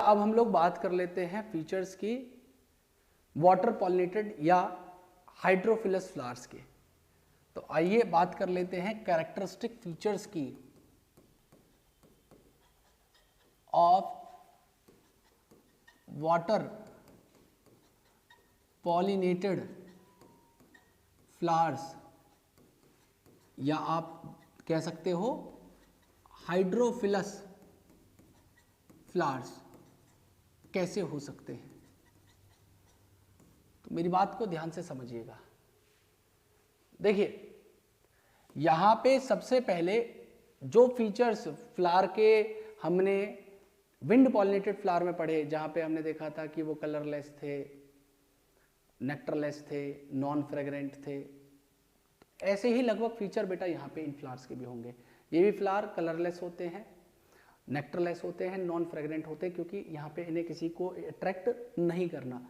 अब हम लोग बात कर लेते हैं फीचर्स की वाटर पॉलिनेटेड या हाइड्रोफिलस फ्लावर्स के। तो आइए बात कर लेते हैं कैरेक्टरिस्टिक फीचर्स की ऑफ वाटर पॉलिनेटेड फ्लावर्स, या आप कह सकते हो हाइड्रोफिलस फ्लावर्स कैसे हो सकते हैं। तो मेरी बात को ध्यान से समझिएगा। देखिए यहां पे सबसे पहले जो फीचर्स फ्लावर के हमने विंड पॉलिनेटेड फ्लावर में पढ़े, जहां पे हमने देखा था कि वो कलरलेस थे, नेक्टरलेस थे, नॉन फ्रेग्रेंट थे, ऐसे ही लगभग फीचर बेटा यहाँ पे इन फ्लावर्स के भी होंगे। ये भी फ्लावर कलरलेस होते हैं, नेक्टरलेस होते हैं, नॉन फ्रेग्रेंट होते हैं, क्योंकि यहाँ पे इन्हें किसी को अट्रैक्ट नहीं करना।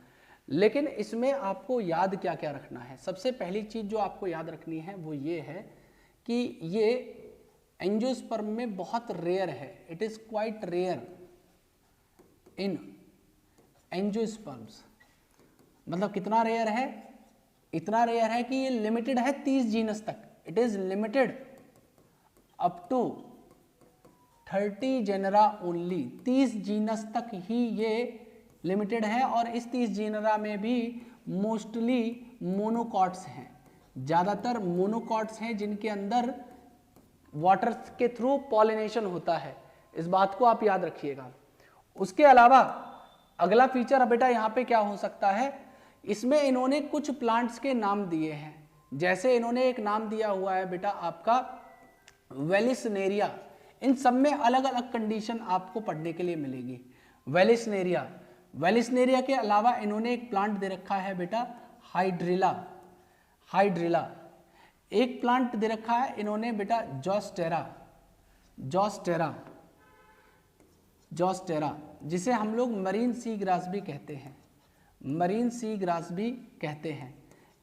लेकिन इसमें आपको याद क्या क्या रखना है। सबसे पहली चीज जो आपको याद रखनी है वो ये है कि ये एंजियोस्पर्म में बहुत रेयर है। It is quite rare in angiosperms. मतलब कितना रेयर है? इतना रेयर है कि ये लिमिटेड है 30 जीनस तक। It is limited up to 30 genera only. 30 genus तक ही ये लिमिटेड है, और इस 30 जीनरा में भी मोस्टली मोनोकॉट्स हैं। ज़्यादातर मोनोकॉट्स हैं जिनके अंदर वाटर के थ्रू पॉलिनेशन होता है। इस बात को आप याद रखिएगा। उसके अलावा अगला फीचर बेटा यहाँ पे क्या हो सकता है, इसमें इन्होंने कुछ प्लांट्स के नाम दिए हैं। जैसे इन्होंने एक नाम दिया हुआ है बेटा आपका वेलिसनेरिया। इन सब में अलग अलग कंडीशन आपको पढ़ने के लिए मिलेगी। वेलिसनेरिया, वेलिसनेरिया के अलावा इन्होंने एक प्लांट दे रखा है बेटा हाइड्रिला। हाइड्रिला एक प्लांट दे रखा है इन्होंने बेटा जोस्टेरा। जोस्टेरा, जोस्टेरा जिसे हम लोग मरीन सी ग्रास भी कहते हैं, मरीन सी ग्रास भी कहते हैं।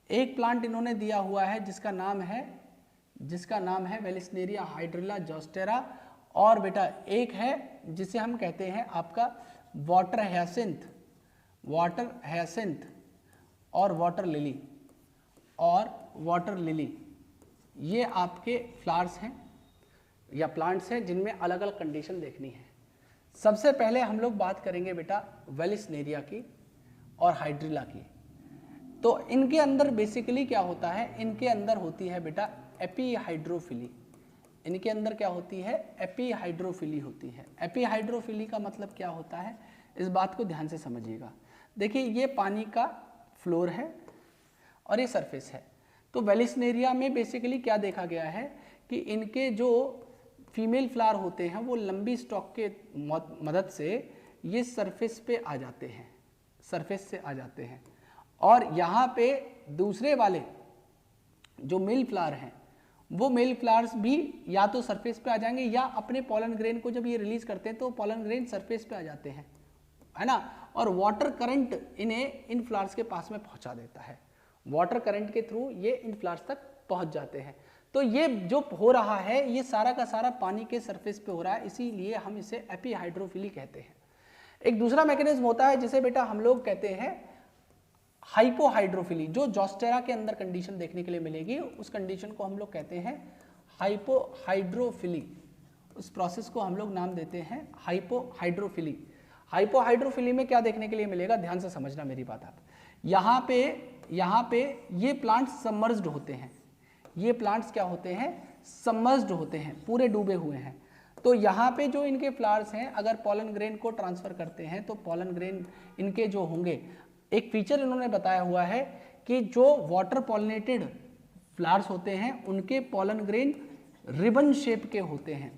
एक प्लांट इन्होंने दिया हुआ है जिसका नाम है वेलिसनेरिया हाइड्रिला जोस्टेरा। और बेटा एक है जिसे हम कहते हैं आपका वाटर हायसिंथ, वाटर हायसिंथ और वाटर लिली, और वाटर लिली। ये आपके फ्लावर्स हैं या प्लांट्स हैं जिनमें अलग अलग कंडीशन देखनी है। सबसे पहले हम लोग बात करेंगे बेटा वेलिसनेरिया की और हाइड्रिला की। तो इनके अंदर बेसिकली क्या होता है, इनके अंदर होती है बेटा एपीहाइड्रोफिली। इनके अंदर क्या होती है, एपीहाइड्रोफिली होती है। एपीहाइड्रोफिली का मतलब क्या होता है, इस बात को ध्यान से समझिएगा। देखिए ये पानी का फ्लोर है और ये सरफेस है। तो वेलिसनेरिया में बेसिकली क्या देखा गया है कि इनके जो फीमेल फ्लावर होते हैं वो लंबी स्टॉक के मदद से ये सरफेस पे आ जाते हैं, सरफेस से आ जाते हैं। और यहाँ पे दूसरे वाले जो मेल फ्लावर हैं वो मेल फ्लावर्स भी या तो सरफेस पे आ जाएंगे या अपने पॉलन ग्रेन को जब ये रिलीज करते हैं तो पॉलन ग्रेन सरफेस पे आ जाते हैं, है ना। और वाटर करंट इन्हें इन फ्लावर्स के पास में पहुंचा देता है। वाटर करंट के थ्रू ये इन फ्लावर्स तक पहुंच जाते हैं। तो ये जो हो रहा है ये सारा का सारा पानी के सरफेस पे हो रहा है, इसीलिए हम इसे एपीहाइड्रोफिली कहते हैं। एक दूसरा मैकेनिज्म होता है जिसे बेटा हम लोग कहते हैं हाइपोहाइड्रोफिली। जो जोस्टेरा के अंदर कंडीशन देखने के लिए मिलेगी उस कंडीशन को हम लोग कहते हैं हाइपोहाइड्रोफिली। उस प्रोसेस को हम लोग नाम देते हैं हाइपोहाइड्रोफिली। हाइपोहाइड्रोफिली में क्या देखने के लिए मिलेगा, ध्यान से समझना मेरी बात आप। यहाँ पे ये प्लांट्स सबमर्ज्ड होते हैं। ये प्लांट्स क्या होते हैं, सबमर्ज्ड होते हैं, पूरे डूबे हुए हैं। तो यहाँ पे जो इनके फ्लावर्स हैं अगर पॉलन ग्रेन को ट्रांसफर करते हैं तो पॉलन ग्रेन इनके जो होंगे, एक फीचर इन्होंने बताया हुआ है कि जो वाटर पॉलिनेटेड फ्लावर्स होते हैं उनके पॉलन ग्रेन रिबन शेप के होते हैं,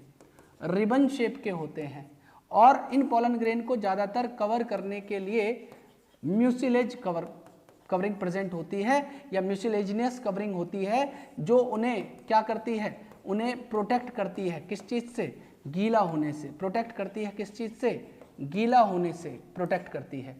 रिबन शेप के होते हैं। और इन पॉलन ग्रेन को ज़्यादातर कवर करने के लिए म्यूसिलेज कवरिंग प्रेजेंट होती है या म्यूसिलेजिनियस कवरिंग होती है, जो उन्हें क्या करती है, उन्हें प्रोटेक्ट करती है। किस चीज़ से, गीला होने से प्रोटेक्ट करती है। किस चीज़ से, गीला होने से प्रोटेक्ट करती है।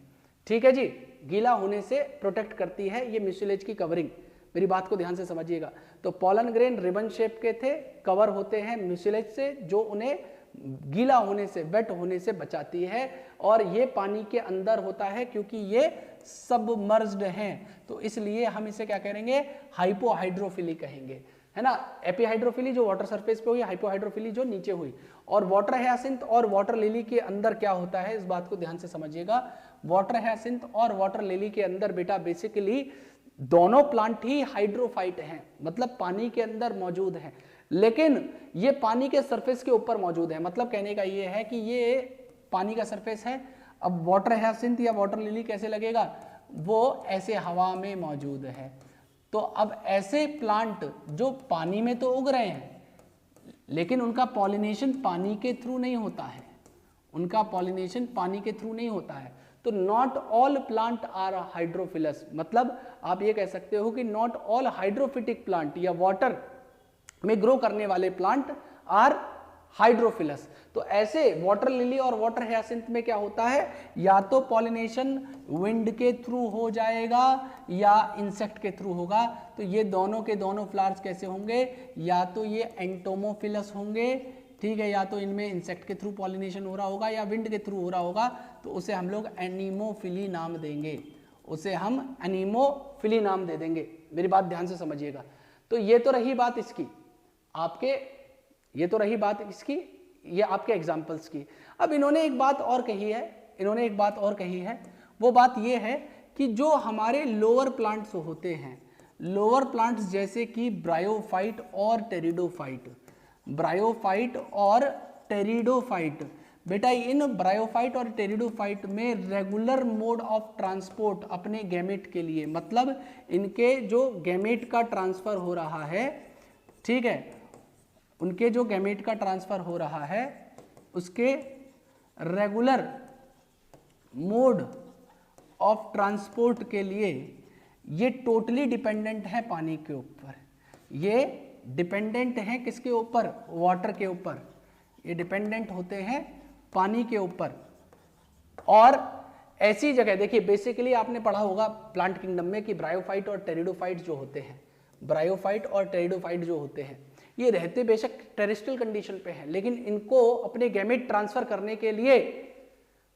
ठीक है जी, गीला होने से प्रोटेक्ट करती है ये म्यूसिलेज की कवरिंग। मेरी बात को ध्यान से समझिएगा। तो पॉलन ग्रेन रिबन शेप के थे, कवर होते हैं म्यूसिलेज से, जो उन्हें गीला होने से, वेट होने से बचाती है, और ये पानी के अंदर होता है क्योंकि ये सबमर्ज्ड हैं, तो इसलिए हम इसे क्या करेंगे, हाइपोहाइड्रोफिली कहेंगे, है ना। एपीहाइड्रोफिली जो वाटर सरफेस पे हुई, हाइपोहाइड्रोफिली जो नीचे हुई। और वाटर हायासिंथ और वाटर लिली के अंदर क्या होता है, इस बात को ध्यान से समझिएगा। वाटर हायासिंथ और वाटर लिली के अंदर बेटा बेसिकली दोनों प्लांट ही हाइड्रोफाइट हैं, मतलब पानी के अंदर मौजूद हैं, लेकिन ये पानी के सरफेस के ऊपर मौजूद है। मतलब कहने का ये है कि ये पानी का सरफेस है। अब वाटर हायासिंथ या वाटर लिली कैसे लगेगा, वो ऐसे हवा में मौजूद है। तो अब ऐसे प्लांट जो पानी में तो उग रहे हैं, लेकिन उनका पॉलिनेशन पानी के थ्रू नहीं होता है, उनका पॉलिनेशन पानी के थ्रू नहीं होता है। तो not all plant are hydrophilous, मतलब आप ये कह सकते हो कि नॉट ऑल हाइड्रोफिटिक प्लांट या वाटर में ग्रो करने वाले प्लांट आर हाइड्रोफिलस। तो ऐसे वाटर लिली और वाटर हायासिंथ में क्या होता है, या तो पॉलिनेशन विंड के थ्रू हो जाएगा या इंसेक्ट के थ्रू होगा। तो ये दोनों के दोनों फ्लावर्स कैसे होंगे, या तो ये एंटोमोफिलस होंगे, ठीक है, या तो इनमें इंसेक्ट के थ्रू पॉलिनेशन हो रहा होगा या विंड के थ्रू हो रहा होगा, तो उसे हम लोग एनीमोफिली नाम देंगे, उसे हम एनीमोफिली नाम दे देंगे। मेरी बात ध्यान से समझिएगा। तो ये तो रही बात इसकी, आपके ये तो रही बात इसकी, ये आपके एग्जाम्पल्स की। अब इन्होंने एक बात और कही है, वो बात ये है कि जो हमारे लोअर प्लांट्स होते हैं, लोअर प्लांट्स जैसे कि ब्रायोफाइट और टेरिडोफाइट, बेटा इन ब्रायोफाइट और टेरिडोफाइट में रेगुलर मोड ऑफ ट्रांसपोर्ट अपने गैमेट के लिए, मतलब इनके जो गैमेट का ट्रांसफर हो रहा है, ठीक है, उनके जो गैमेट का ट्रांसफर हो रहा है उसके रेगुलर मोड ऑफ ट्रांसपोर्ट के लिए ये टोटली डिपेंडेंट है पानी के ऊपर। ये डिपेंडेंट है किसके ऊपर, वाटर के ऊपर, ये डिपेंडेंट होते हैं पानी के ऊपर। और ऐसी जगह देखिए, बेसिकली आपने पढ़ा होगा प्लांट किंगडम में कि ब्रायोफाइट और टेरिडोफाइट जो होते हैं, ये रहते बेशक टेरेस्ट्रियल कंडीशन पे हैं, लेकिन इनको अपने गैमेट ट्रांसफर करने के लिए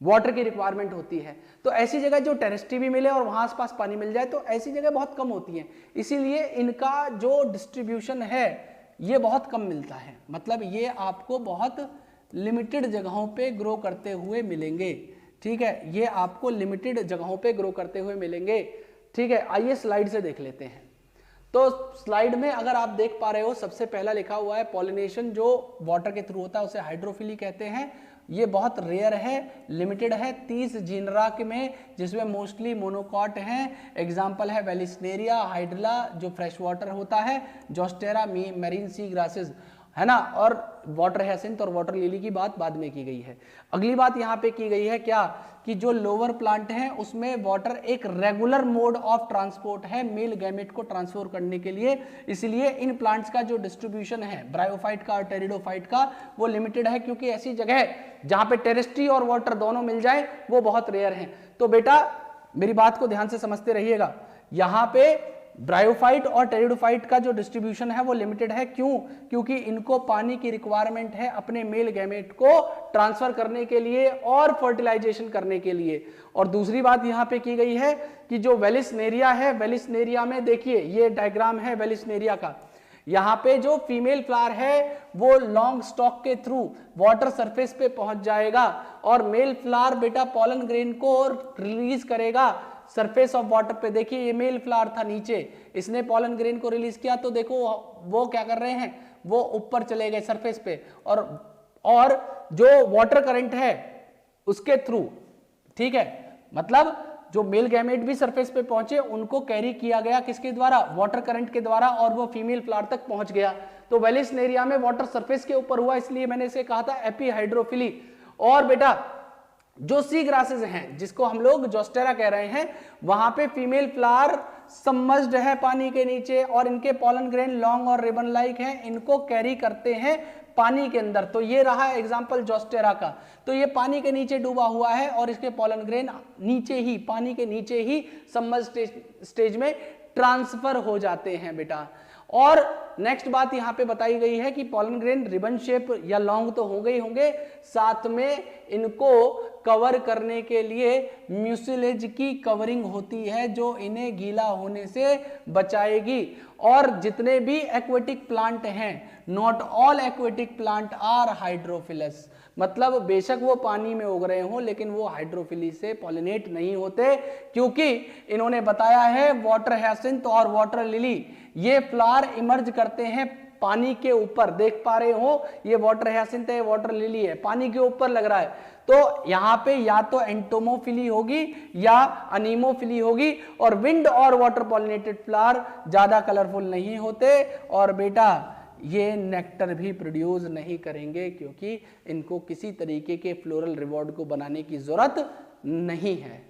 वाटर की रिक्वायरमेंट होती है। तो ऐसी जगह जो टेरेस्ट्री भी मिले और वहां आसपास पानी मिल जाए, तो ऐसी जगह बहुत कम होती है, इसीलिए इनका जो डिस्ट्रीब्यूशन है ये बहुत कम मिलता है। मतलब ये आपको बहुत लिमिटेड जगहों पे ग्रो करते हुए मिलेंगे, ठीक है, ये आपको लिमिटेड जगहों पे ग्रो करते हुए मिलेंगे, ठीक है। आइए स्लाइड से देख लेते हैं। तो स्लाइड में अगर आप देख पा रहे हो, सबसे पहला लिखा हुआ है पॉलिनेशन जो वाटर के थ्रू होता है उसे हाइड्रोफिली कहते हैं। ये बहुत रेयर है, लिमिटेड है 30 जीनरा में, जिसमें मोस्टली मोनोकॉट हैं। एग्जांपल है वेलिस्नेरिया, हाइड्रिला जो फ्रेश वाटर होता है, जोस्टेरा मैरीन सी ग्रासेस, है ना। और वाटर हायासिंथ और वाटर लिली की बात बाद में की गई है। अगली बात यहाँ पे की गई है क्या, कि जो लोअर प्लांट हैं उसमें वाटर एक रेगुलर मोड ऑफ ट्रांसपोर्ट है मेल गैमेट को ट्रांसफर करने के लिए, इसलिए इन प्लांट्स का जो डिस्ट्रीब्यूशन है ब्रायोफाइट का और टेरिडोफाइट का वो लिमिटेड है, क्योंकि ऐसी जगह जहां पे टेरेस्ट्री और वाटर दोनों मिल जाए वो बहुत रेयर हैं। तो बेटा मेरी बात को ध्यान से समझते रहिएगा, यहाँ पे ब्रायोफाइट और टेरिडोफाइट का जो डिस्ट्रीब्यूशन है वो लिमिटेड है। क्यों? क्योंकि इनको पानी की रिक्वायरमेंट है अपने मेल गैमेट को ट्रांसफर करने के लिए और फर्टिलाइजेशन करने के लिए। और दूसरी बात यहाँ पे की गई है कि जो वेलिस्नेरिया है, वेलिस्नेरिया में देखिए ये डायग्राम है वेलिस्नेरिया का, यहाँ पे जो फीमेल फ्लावर है वो लॉन्ग स्टॉक के थ्रू वाटर सरफेस पे पहुंच जाएगा और मेल फ्लावर बेटा पॉलन ग्रेन को रिलीज करेगा सरफेस ऑफ वाटर पे। देखिए ये मेल फ्लावर था नीचे, इसने पॉलन ग्रेन को रिलीज किया, तो देखो वो क्या कर रहे हैं, वो ऊपर चले गए सरफेस पे, और जो वाटर करंट है उसके थ्रू, ठीक है, मतलब जो मेल गैमेट भी सरफेस पे पहुंचे उनको कैरी किया गया किसके द्वारा, वाटर करंट के द्वारा, और वो फीमेल फ्लावर तक पहुंच गया। तो वेलिस्नेरिया में वाटर सरफेस के ऊपर हुआ, इसलिए मैंने इसे कहा था एपीहाइड्रोफिली। और बेटा जो सी ग्रासेस हैं जिसको हम लोग जोस्टेरा कह रहे हैं, वहां पे फीमेल फ्लावर सबमर्ज्ड है पानी के नीचे और इनके पॉलन ग्रेन लॉन्ग और रिबन लाइक हैं, इनको कैरी करते हैं पानी के अंदर। तो ये रहा एग्जांपल जोस्टेरा का, तो ये पानी के नीचे डूबा हुआ है और इसके पॉलन ग्रेन नीचे ही, पानी के नीचे ही सबमर्ज्ड स्टेज में ट्रांसफर हो जाते हैं बेटा। और नेक्स्ट बात यहां पे बताई गई है कि पॉलन ग्रेन रिबन शेप या लॉन्ग तो होंगे ही होंगे, साथ में इनको कवर करने के लिए म्यूसिलेज की कवरिंग होती है जो इन्हें गीला होने से बचाएगी। और जितने भी एक्वेटिक प्लांट हैं, not all aquatic plant are hydrophilous, मतलब बेशक वो पानी में उग रहे हों लेकिन वो हाइड्रोफिली से पॉलिनेट नहीं होते, क्योंकि इन्होंने बताया है वाटर हायसिंथ और वाटर लिली ये फ्लावर इमर्ज करते हैं पानी के ऊपर। देख पा रहे हो ये वाटर हायसिंथ है, वाटर लिली है, पानी के ऊपर लग रहा है। तो यहां पे या तो एंटोमोफिली होगी या अनीमोफिली होगी, और विंड और वाटर पॉलिनेटेड फ्लावर ज्यादा कलरफुल नहीं होते, और बेटा ये नेक्टर भी प्रोड्यूस नहीं करेंगे क्योंकि इनको किसी तरीके के फ्लोरल रिवॉर्ड को बनाने की जरूरत नहीं है।